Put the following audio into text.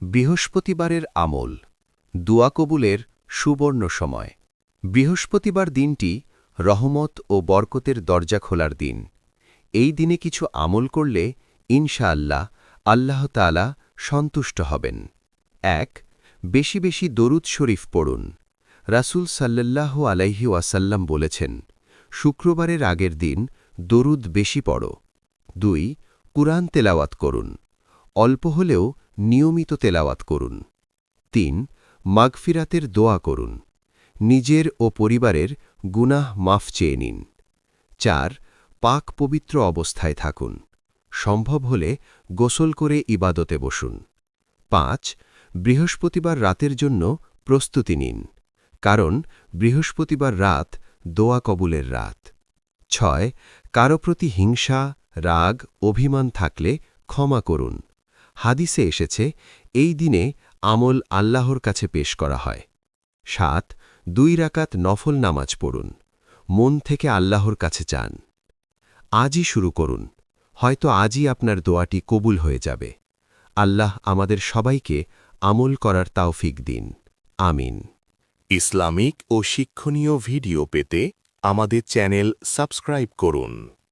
বৃহস্পতিবারের আমল, দুয়া কবুলের সুবর্ণ সময়। বৃহস্পতিবার দিনটি রহমত ও বরকতের দরজা খোলার দিন। এই দিনে কিছু আমল করলে ইনশাআল্লাহ আল্লাহ তাআলা সন্তুষ্ট হবেন। ১. বেশি বেশি দরুদ শরীফ পড়ুন। রাসূল সাল্লাল্লাহু আলাইহি ওয়াসাল্লাম বলেছেন, শুক্রবারের আগের দিন দরুদ বেশি পড়ো। ২. কুরআন তেলাওয়াত করুন। অল্প হলেও নিয়মিত তেলাওয়াত করুন। ৩. মাগফিরাতের দোয়া করুন। নিজের ও পরিবারের গুনাহ মাফ চেয়ে নিন। ৪. পাক পবিত্র অবস্থায় থাকুন। সম্ভব হলে গোসল করে ইবাদতে বসুন। ৫. বৃহস্পতিবার রাতের জন্য প্রস্তুতি নিন, কারণ বৃহস্পতিবার রাত দোয়া কবুলের রাত। ৬. কারো প্রতি হিংসা, রাগ, অভিমান থাকলে ক্ষমা করুন। হাদিসে এসেছে, এই দিনে আমল আল্লাহর কাছে পেশ করা হয়। ৭. ২ রাকাত নফল নামাজ পড়ুন। মন থেকে আল্লাহর কাছে চান। আজই শুরু করুন, হয়তো আজই আপনার দোয়াটি কবুল হয়ে যাবে। আল্লাহ আমাদের সবাইকে আমল করার তাওফিক দিন। আমিন। ইসলামিক ও শিক্ষণীয় ভিডিও পেতে আমাদের চ্যানেল সাবস্ক্রাইব করুন।